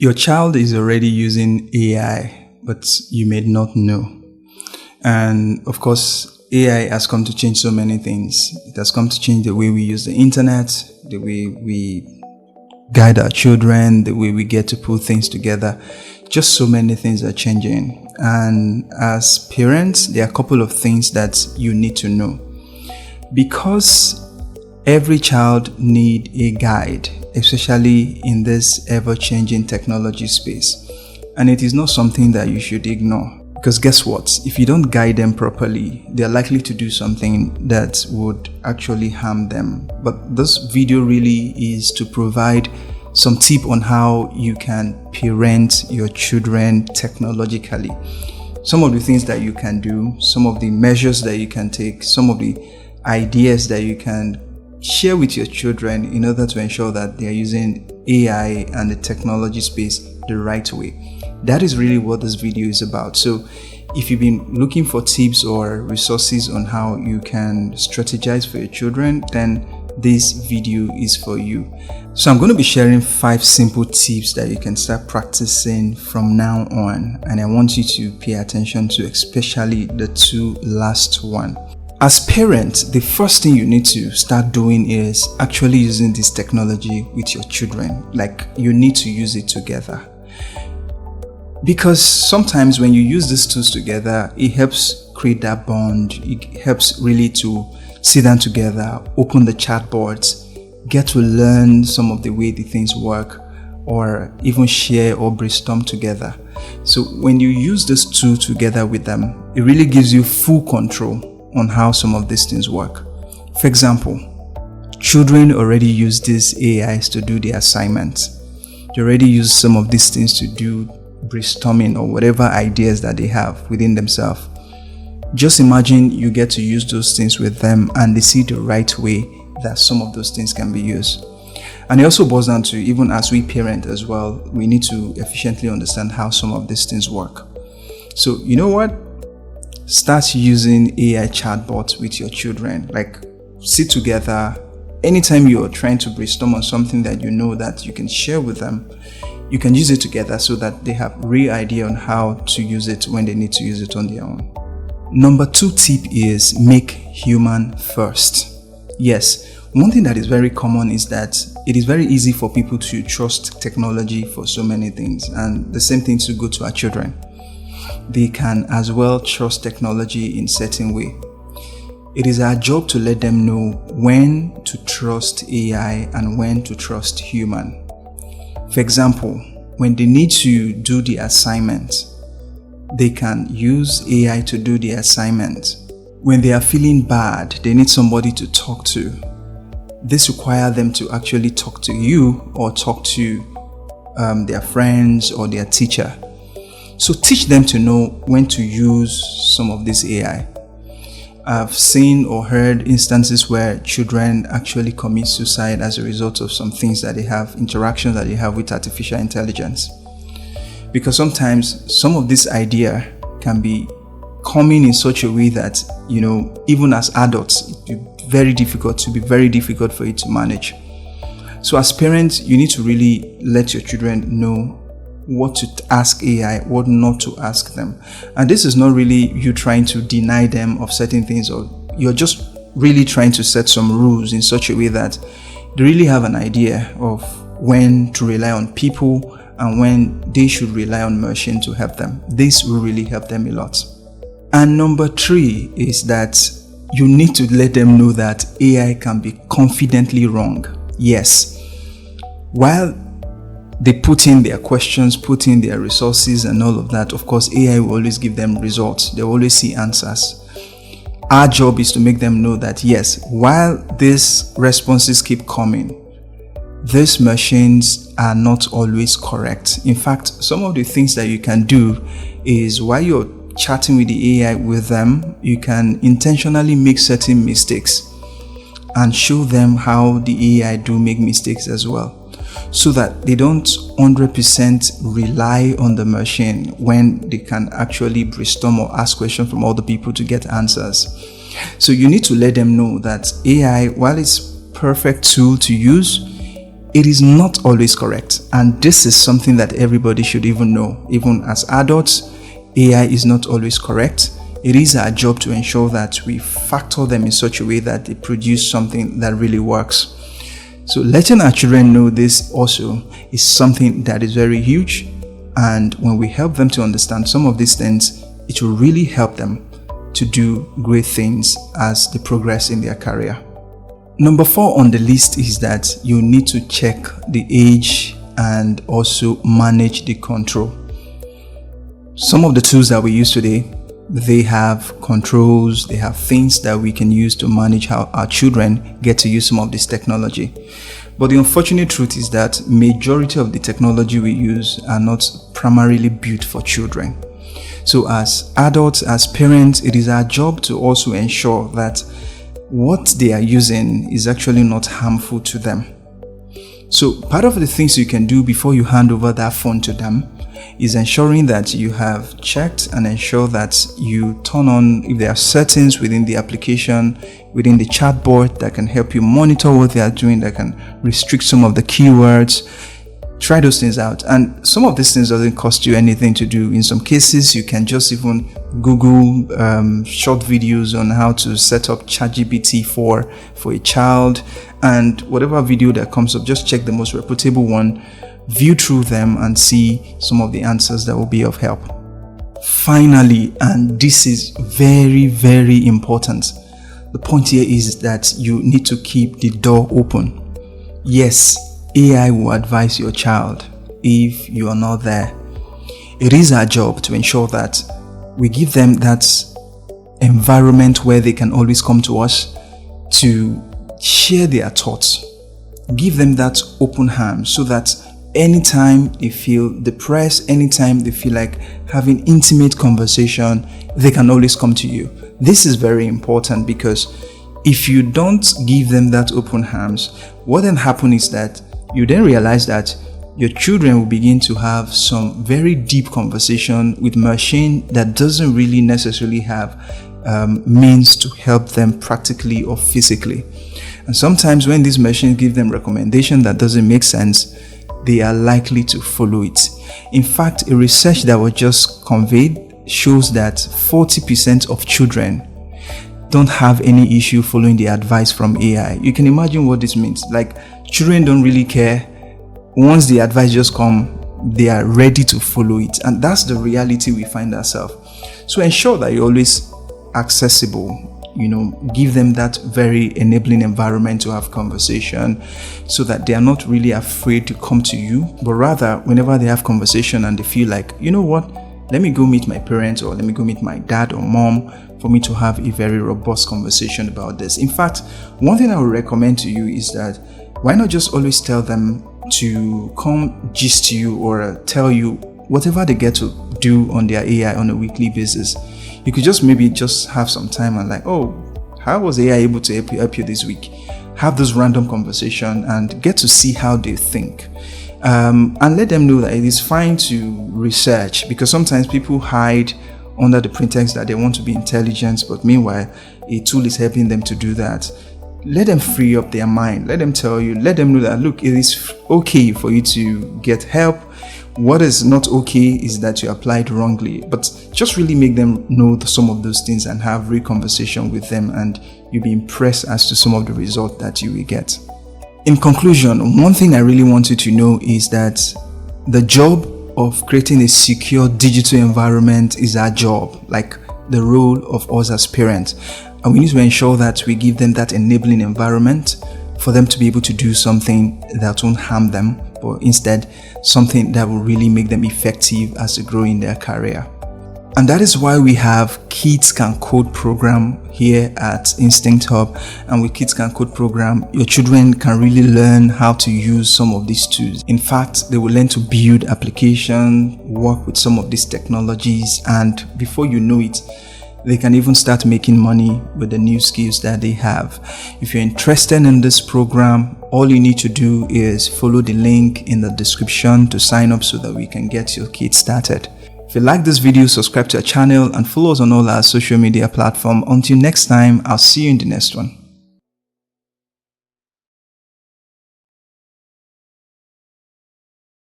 Your child is already using AI, but you may not know. And of course, AI has come to change so many things. It has come to change the way we use the internet, the way we guide our children, the way we get to put things together. Just so many things are changing. And as parents, there are a couple of things that you need to know. Because every child needs a guide, especially in this ever-changing technology space. And it is not something that you should ignore. Because guess what? If you don't guide them properly, they are likely to do something that would actually harm them. But this video really is to provide some tip on how you can parent your children technologically. Some of the things that you can do, some of the measures that you can take, some of the ideas that you can share with your children in order to ensure that they are using AI and the technology space the right way. That is really what this video is about. So if you've been looking for tips or resources on how you can strategize for your children, then this video is for you. So I'm going to be sharing 5 simple tips that you can start practicing from now on. And I want you to pay attention to especially the 2 last ones. As parents, the first thing you need to start doing is actually using this technology with your children. Like, you need to use it together. Because sometimes when you use these tools together, it helps create that bond. It helps really to sit down together, open the chatbot, get to learn some of the way the things work, or even share or brainstorm together. So when you use this tool together with them, it really gives you full control on how some of these things work. For example, children already use these AIs to do their assignments. They already use some of these things to do brainstorming or whatever ideas that they have within themselves. Just imagine you get to use those things with them and they see the right way that some of those things can be used. And it also boils down to, even as we parent as well, we need to efficiently understand how some of these things work. So you know what? Start using AI chatbots with your children. Like, sit together. Anytime you're trying to brainstorm on something that you know that you can share with them, you can use it together so that they have real idea on how to use it when they need to use it on their own. Number 2 tip is make human first. Yes, one thing that is very common is that it is very easy for people to trust technology for so many things, and the same thing to go to our children. They can as well trust technology in certain way. It is our job to let them know when to trust AI and when to trust human. For example, when they need to do the assignment, they can use AI to do the assignment. When they are feeling bad, they need somebody to talk to. This requires them to actually talk to you or talk to their friends or their teacher. So teach them to know when to use some of this AI. I've seen or heard instances where children actually commit suicide as a result of some things that they have, interactions that they have with artificial intelligence. Because sometimes some of this idea can be coming in such a way that, even as adults, it would be very difficult for you to manage. So as parents, you need to really let your children know what to ask AI, what not to ask them. And this is not really you trying to deny them of certain things, or you're just really trying to set some rules in such a way that they really have an idea of when to rely on people and when they should rely on machine to help them. This will really help them a lot. And number 3 is that you need to let them know that AI can be confidently wrong. Yes, while they put in their questions, put in their resources and all of that, of course, AI will always give them results. They will always see answers. Our job is to make them know that, yes, while these responses keep coming, these machines are not always correct. In fact, some of the things that you can do is, while you're chatting with the AI with them, you can intentionally make certain mistakes and show them how the AI do make mistakes as well, so that they don't 100% rely on the machine when they can actually brainstorm or ask questions from other people to get answers. So you need to let them know that AI, while it's a perfect tool to use, it is not always correct. And this is something that everybody should even know. Even as adults, AI is not always correct. It is our job to ensure that we factor them in such a way that they produce something that really works. So letting our children know this also is something that is very huge. And when we help them to understand some of these things, it will really help them to do great things as they progress in their career. Number 4 on the list is that you need to check the age and also manage the control. Some of the tools that we use today, they have controls, they have things that we can use to manage how our children get to use some of this technology. But the unfortunate truth is that majority of the technology we use are not primarily built for children. So as adults, as parents, it is our job to also ensure that what they are using is actually not harmful to them. So part of the things you can do before you hand over that phone to them is ensuring that you have checked and ensure that you turn on if there are settings within the application, within the chatbot that can help you monitor what they are doing, that can restrict some of the keywords. Try those things out. And some of these things doesn't cost you anything to do. In some cases, you can just even Google short videos on how to set up ChatGPT for a child, and whatever video that comes up, just check the most reputable one, view through them and see some of the answers that will be of help. Finally, and this is very, very important, the point here is that you need to keep the door open. Yes, AI will advise your child if you are not there. It is our job to ensure that we give them that environment where they can always come to us to share their thoughts. Give them that open hand so that anytime they feel depressed, anytime they feel like having intimate conversation, they can always come to you. This is very important, because if you don't give them that open arms, what then happens is that you then realize that your children will begin to have some very deep conversation with machine that doesn't really necessarily have means to help them practically or physically. And sometimes when these machines give them recommendation that doesn't make sense, they are likely to follow it. In fact, a research that was just conveyed shows that 40% of children don't have any issue following the advice from AI. You can imagine what this means. Like, children don't really care. Once the advice just come, they are ready to follow it. And that's the reality we find ourselves. So ensure that you're always accessible. Give them that very enabling environment to have conversation, so that they are not really afraid to come to you, but rather whenever they have conversation and they feel like, you know what, let me go meet my parents, or let me go meet my dad or mom for me to have a very robust conversation about this. In fact, one thing I would recommend to you is that why not just always tell them to come gist to you or tell you whatever they get to do on their AI on a weekly basis. You could just maybe just have some time and like, oh, how was AI able to help you this week? Have this random conversation and get to see how they think. And let them know that it is fine to research, because sometimes people hide under the pretext that they want to be intelligent, but meanwhile, a tool is helping them to do that. Let them free up their mind. Let them tell you, let them know that, look, it is okay for you to get help. What is not okay is that you applied wrongly. But just really make them know some of those things and have real conversation with them, and you'll be impressed as to some of the results that you will get. In conclusion, one thing I really want you to know is that the job of creating a secure digital environment is our job, like the role of us as parents. And we need to ensure that we give them that enabling environment for them to be able to do something that won't harm them, but instead something that will really make them effective as they grow in their career. And that is why we have Kids Can Code program here at InstinctHub. And with Kids Can Code program, your children can really learn how to use some of these tools. In fact, they will learn to build application, work with some of these technologies, and before you know it, they can even start making money with the new skills that they have. If you're interested in this program, all you need to do is follow the link in the description to sign up so that we can get your kids started. If you like this video, subscribe to our channel and follow us on all our social media platforms. Until next time, I'll see you in the next one.